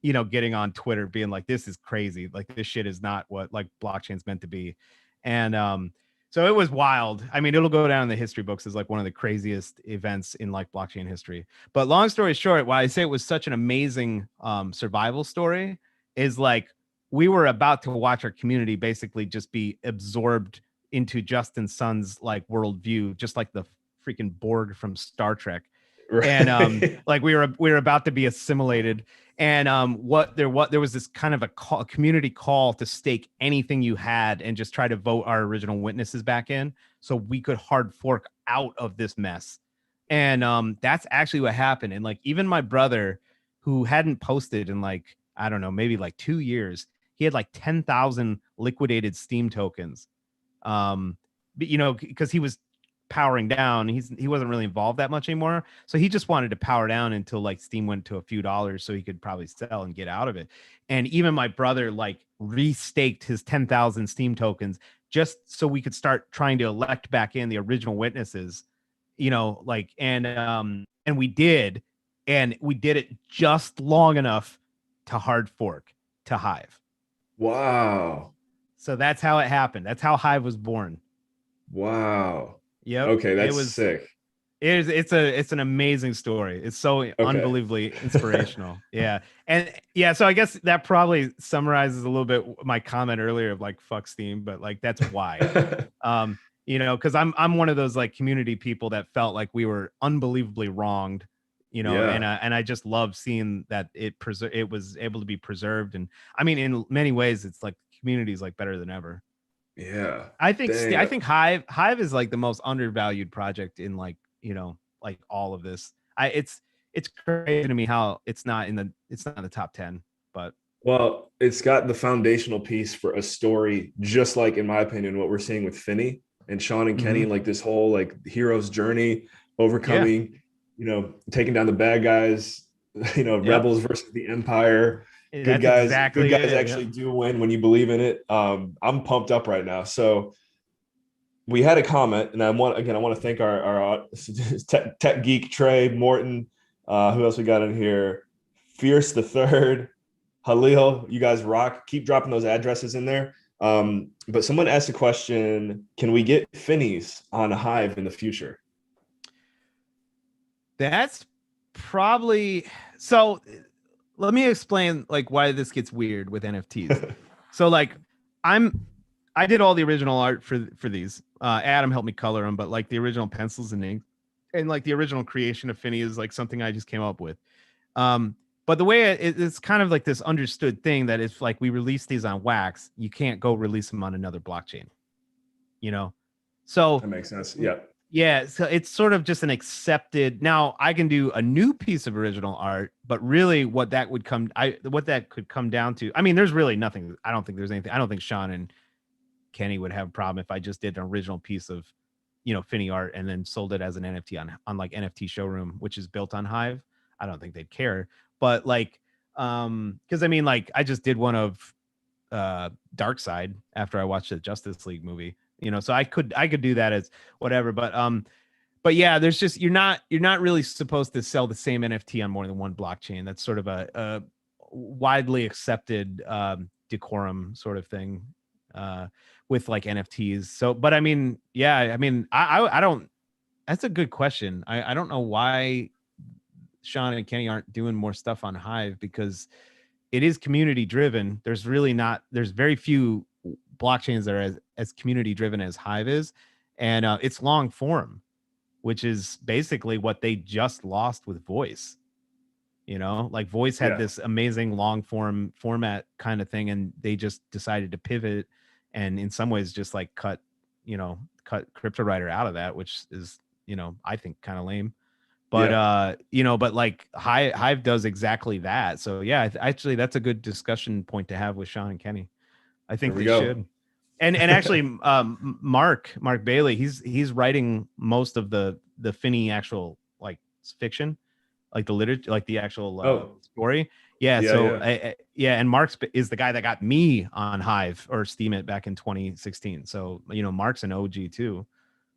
you know, getting on Twitter being like, this is crazy. Like, this shit is not what like blockchain's meant to be. And so it was wild. I mean, it'll go down in the history books as like one of the craziest events in like blockchain history. But long story short, why I say it was such an amazing survival story is like, we were about to watch our community basically just be absorbed into Justin Sun's like worldview, just like the freaking Borg from Star Trek. Right. And like we were about to be assimilated. And there was this kind of a community call to stake anything you had and just try to vote our original witnesses back in so we could hard fork out of this mess. And that's actually what happened. And like, even my brother, who hadn't posted in like, I don't know, maybe like 2 years, he had like 10,000 liquidated Steam tokens. But, you know, because he was powering down, he wasn't really involved that much anymore, so he just wanted to power down until like Steam went to a few dollars so he could probably sell and get out of it. And even my brother like restaked his 10,000 Steam tokens just so we could start trying to elect back in the original witnesses, you know, like, and we did it just long enough to hard fork to Hive. Wow. So that's how it happened. That's how Hive was born. Wow. Yep. Okay, that's sick. It's an amazing story. It's so unbelievably inspirational. Yeah. And yeah, so I guess that probably summarizes a little bit my comment earlier of like, fuck Steam, but like, that's why. You know, because I'm one of those like community people that felt like we were unbelievably wronged, you know, and I just love seeing that it was able to be preserved. And I mean, in many ways, it's like community is like better than ever. Yeah. I think Hive is like the most undervalued project in like, you know, like all of this. It's crazy to me how it's not in the top 10, but well, it's got the foundational piece for a story, just like, in my opinion, what we're seeing with Finney and Sean and Kenny, like this whole like hero's journey, overcoming, you know, taking down the bad guys, you know, rebels versus the empire. Good guys actually do win when you believe in it. I'm pumped up right now. So we had a comment, and I want to thank our tech geek Trey Morton. Who else we got in here? Fierce the Third, Halil. You guys rock. Keep dropping those addresses in there. But someone asked a question: can we get Finnies on Hive in the future? That's probably so. Let me explain like why this gets weird with NFTs. So like I did all the original art for these. Adam helped me color them, but like the original pencils and ink and like the original creation of Finny is like something I just came up with. But the way it's kind of like this understood thing that if like we release these on Wax, you can't go release them on another blockchain, you know? So that makes sense. Yeah. Yeah, so it's sort of just an accepted. Now I can do a new piece of original art, but really what that could come down to. I mean, there's really nothing. I don't think there's anything. I don't think Sean and Kenny would have a problem if I just did an original piece of, Finny art and then sold it as an NFT on like NFT Showroom, which is built on Hive. I don't think they'd care. But like, because I mean, like I just did one of Dark Side after I watched the Justice League movie. So I could do that as whatever, but yeah, there's just you're not really supposed to sell the same NFT on more than one blockchain. That's sort of a widely accepted decorum sort of thing with like NFTs. So, but I mean, yeah, I mean, I don't. That's a good question. I don't know why Sean and Kenny aren't doing more stuff on Hive because it is community driven. There's very few blockchains that are as community driven as Hive is, and it's long form, which is basically what they just lost with Voice. Like Voice had this amazing long form format kind of thing, and they just decided to pivot, and in some ways just like cut Cryptowriter out of that, which is I think kind of lame. But but like Hive does exactly that. So yeah, actually that's a good discussion point to have with Sean and Kenny. I think they should. And actually, Mark Bailey, he's writing most of the Finney actual like fiction, like the literature, like the actual story. Yeah. And Mark's is the guy that got me on Hive or Steam It back in 2016. So Mark's an OG too.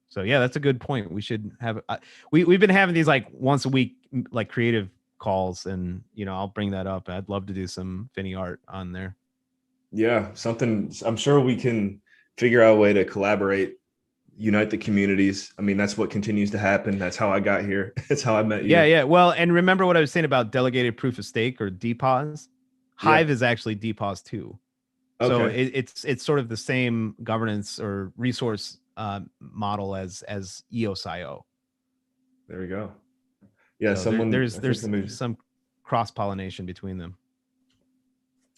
So yeah, that's a good point. We should have we've been having these like once a week like creative calls, and I'll bring that up. I'd love to do some Finney art on there. Yeah, something I'm sure we can figure out a way to collaborate, unite the communities. I mean, that's what continues to happen. That's how I got here. It's how I met you. Yeah. Well, and remember what I was saying about delegated proof of stake or DPoS? Hive is actually DPoS too. So it's sort of the same governance or resource model as EOS.io. There we go. Yeah, so there's some cross pollination between them.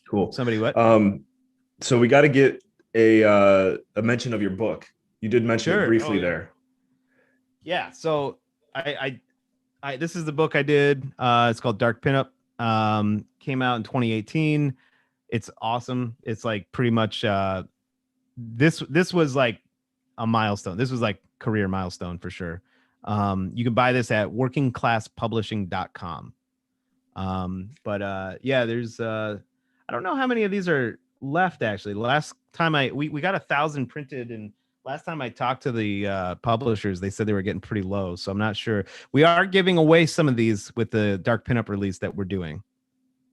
Cool. Somebody what? So we got to get a mention of your book. You did mention it briefly there. Yeah. So I this is the book I did. It's called Dark Pinup. Came out in 2018. It's awesome. It's like pretty much this was like a milestone. This was like career milestone for sure. You can buy this at workingclasspublishing.com. But yeah, there's I don't know how many of these are left actually. Last time we got 1,000 printed, and last time I talked to the publishers, they said they were getting pretty low. So I'm not sure. We are giving away some of these with the Dark Pinup release that we're doing.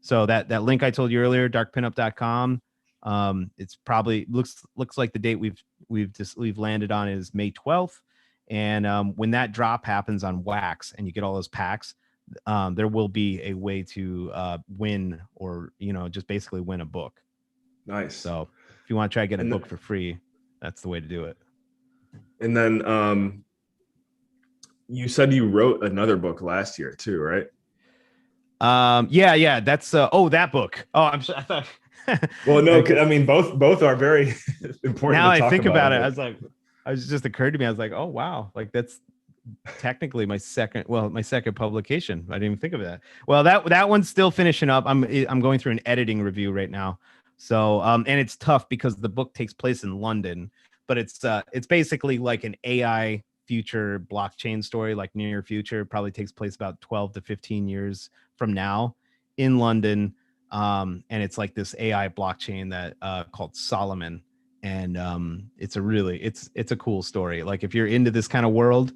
So that link I told you earlier, darkpinup.com. It's probably looks like the date we've landed on is May 12th. And when that drop happens on Wax and you get all those packs, there will be a way to win or just basically win a book. Nice. So if you want to try to get a book for free, that's the way to do it. And then you said you wrote another book last year too, right? Yeah, that's that book. Oh, I'm sure. I thought. Well, no, I mean both are very important. Now I think about it, I was just occurred to me. I was like, oh wow, like that's technically my second publication. I didn't even think of that. Well, that one's still finishing up. I'm going through an editing review right now. So and it's tough because the book takes place in London, but it's basically like an AI future blockchain story, like near future. Probably takes place about 12 to 15 years from now in London. And it's like this AI blockchain that called Solomon. And it's a cool story. Like if you're into this kind of world,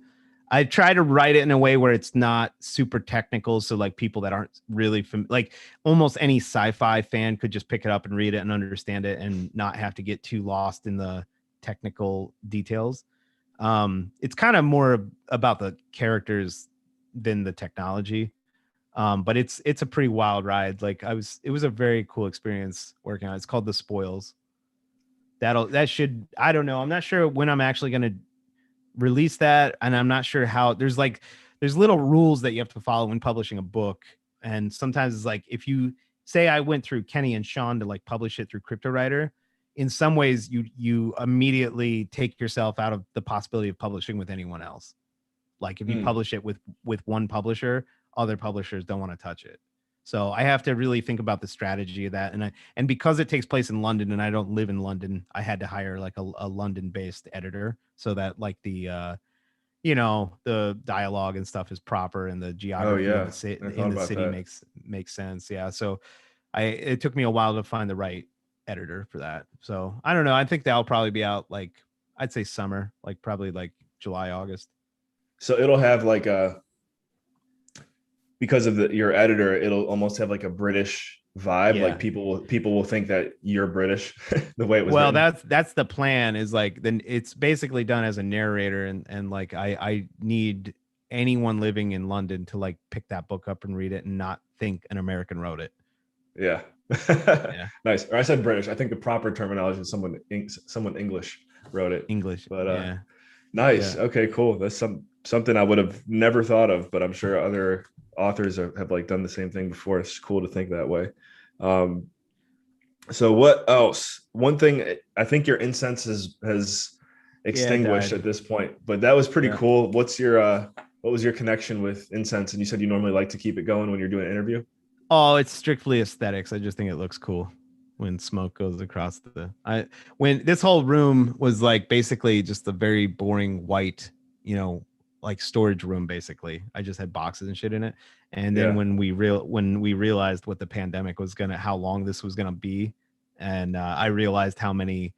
I try to write it in a way where it's not super technical. So like people that aren't really like almost any sci-fi fan could just pick it up and read it and understand it and not have to get too lost in the technical details. It's kind of more about the characters than the technology. But it's a pretty wild ride. Like it was a very cool experience working on it. It's called The Spoils. I don't know. I'm not sure when I'm actually going to release that. And I'm not sure how there's little rules that you have to follow when publishing a book. And sometimes it's like, if you say I went through Kenny and Sean to like publish it through Cryptowriter, in some ways you immediately take yourself out of the possibility of publishing with anyone else. Like if you publish it with one publisher, other publishers don't want to touch it. So I have to really think about the strategy of that. And because it takes place in London and I don't live in London, I had to hire like a London based editor so that like the dialogue and stuff is proper and the geography of the city makes sense. Yeah. So it took me a while to find the right editor for that. So I don't know. I think that'll probably be out like, I'd say summer, like probably like July, August. So it'll have like because of your editor, it'll almost have like a British vibe. Yeah. Like people will think that you're British the way it was. Well, written. That's the plan, is like, then it's basically done as a narrator. And like, I need anyone living in London to like pick that book up and read it and not think an American wrote it. Yeah. Yeah. Nice. Or I said British. I think the proper terminology is someone English wrote it. English. But yeah. Nice. Yeah. Okay, cool. That's something I would have never thought of, but I'm sure other authors have like done the same thing before. It's cool to think that way. So what else? One thing, I think your incense has extinguished at this point, but that was pretty cool. What was your connection with incense? And you said you normally like to keep it going when you're doing an interview. Oh, it's strictly aesthetics. I just think it looks cool when smoke goes across when this whole room was like basically just a very boring white, like storage room. Basically, I just had boxes and shit in it. And then when we realized what the pandemic was how long this was gonna be, and I realized how many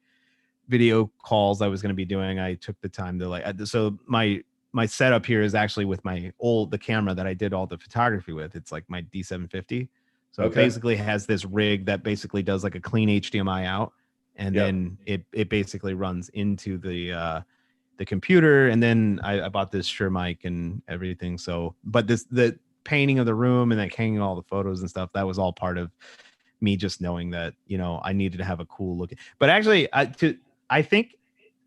video calls I was gonna be doing, I took the time to so my setup here is actually with the camera that I did all the photography with. It's like my D750. So it basically has this rig that basically does like a clean HDMI out, and then it basically runs into the computer. And then I bought this Shure mic and everything. So, but the painting of the room and like hanging all the photos and stuff, that was all part of me just knowing that, I needed to have a cool look. But actually, I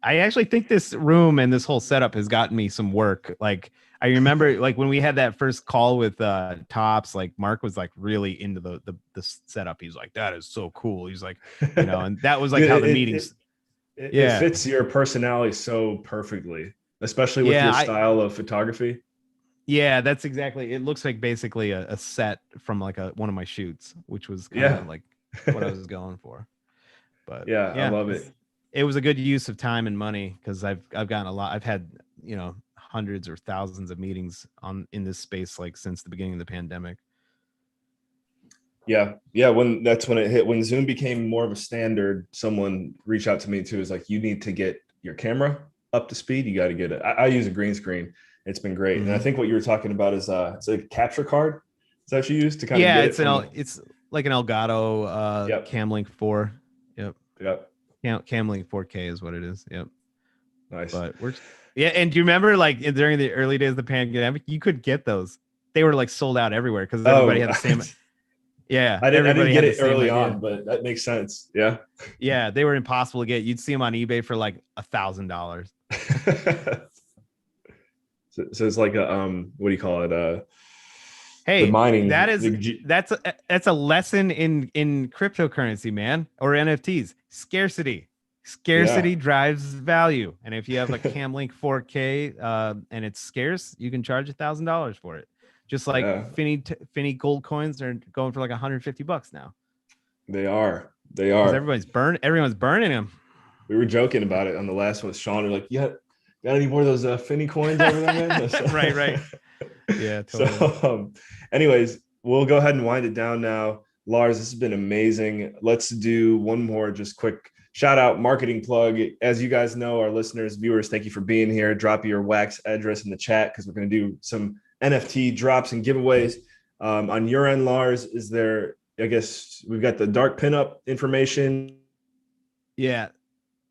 actually think this room and this whole setup has gotten me some work. Like I remember like when we had that first call with Tops, like Mark was like really into the setup. He's like, that is so cool. He's like, and that was like how the meetings. It fits your personality so perfectly, especially with your style of photography. Yeah, that's exactly. It looks like basically a set from like one of my shoots, which was kind of like what I was going for. But I love it. It was a good use of time and money because I've gotten a lot. I've had, hundreds or thousands of meetings in this space, like since the beginning of the pandemic. Yeah. When it hit, when Zoom became more of a standard, someone reached out to me too. Is like, you need to get your camera up to speed. You got to get it. I use a green screen. It's been great. Mm-hmm. And I think what you were talking about is it's a capture card. Is that what you use to kind of get it's like an Elgato Camlink 4. Yep. Camlink 4K is what it is. Yep. Nice. But and do you remember like during the early days of the pandemic, you could get those? They were like sold out everywhere because everybody had the same. Yeah, I didn't get it early on, but that makes sense. Yeah. Yeah, they were impossible to get. You'd see them on eBay for like $1,000. So it's like a what do you call it? Hey, mining. That's a lesson in cryptocurrency, man, or NFTs. Scarcity drives value, and if you have a Camlink 4K and it's scarce, you can charge $1,000 for it. Just like Finny gold coins are going for like $150 now. They are. Everyone's burning them. We were joking about it on the last one with Sean. We're like, got any more of those Finny coins over there, man? Right. Yeah, totally. So, anyways, we'll go ahead and wind it down now. Lars, this has been amazing. Let's do one more just quick shout out, marketing plug. As you guys know, our listeners, viewers, thank you for being here. Drop your wax address in the chat because we're going to do some NFT drops and giveaways. On your end, Lars, is there, I guess we've got the dark pinup information. Yeah.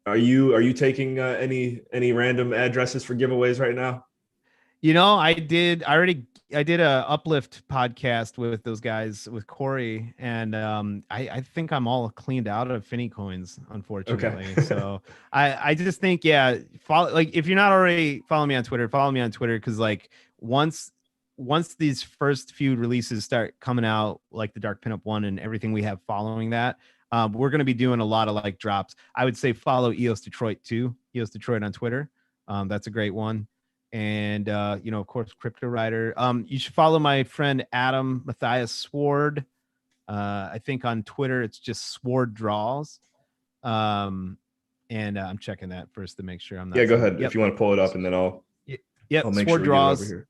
Are you taking any random addresses for giveaways right now? I did a Uplift podcast with those guys, with Corey, and I think I'm all cleaned out of Finny coins, unfortunately. Okay. So I just think, yeah, follow, like, if you're not already following me on Twitter, follow me on Twitter, because like once these first few releases start coming out, like the Dark Pinup one and everything we have following that, we're going to be doing a lot of like drops. I would say follow EOS Detroit too, EOS Detroit on Twitter. That's a great one. And of course, Cryptowriter. You should follow my friend Adam Matthias Sword. I think on Twitter it's just Sword Draws. And I'm checking that first to make sure I'm not. Yeah, go ahead. If you want to pull it up, and then I'll make Sword sure Draws. we get it over here.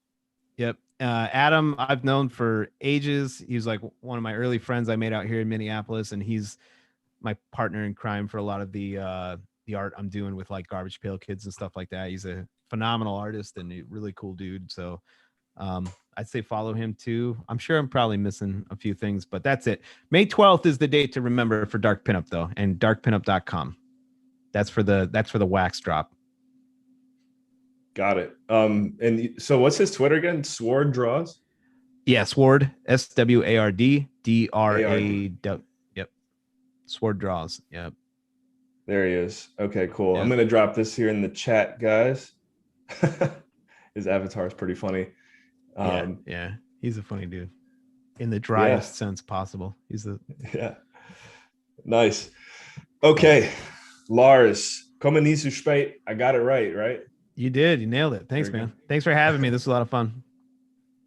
Yep. Adam, I've known for ages. He was like one of my early friends I made out here in Minneapolis, and he's my partner in crime for a lot of the art I'm doing with like Garbage Pail Kids and stuff like that. He's a phenomenal artist and a really cool dude. So I'd say follow him too. I'm sure I'm probably missing a few things, but that's it. May 12th is the date to remember for Dark Pinup, though, and darkpinup.com. That's for the wax drop. Got it. And so what's his Twitter again? Sword Draws? Yeah, Sword, SWARD DRA. Yep. Sword Draws. Yep. There he is. Okay, cool. Yep. I'm going to drop this here in the chat, guys. His avatar is pretty funny. Yeah. He's a funny dude in the driest sense possible. Yeah. Nice. Okay. Lars Kommienezuspadt. I got it right? You did. You nailed it. Thanks, man. Thanks for having me. This was a lot of fun.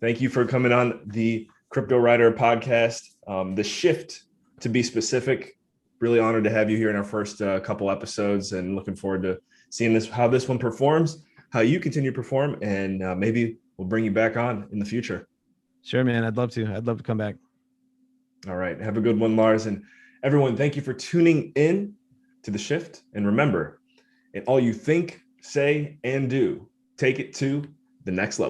Thank you for coming on the Cryptowriter podcast. The Shift, to be specific. Really honored to have you here in our first couple episodes, and looking forward to seeing how this one performs, how you continue to perform, and maybe we'll bring you back on in the future. Sure, man. I'd love to come back. All right. Have a good one, Lars. And everyone, thank you for tuning in to The Shift. And remember, in all you think, say, and do, take it to the next level.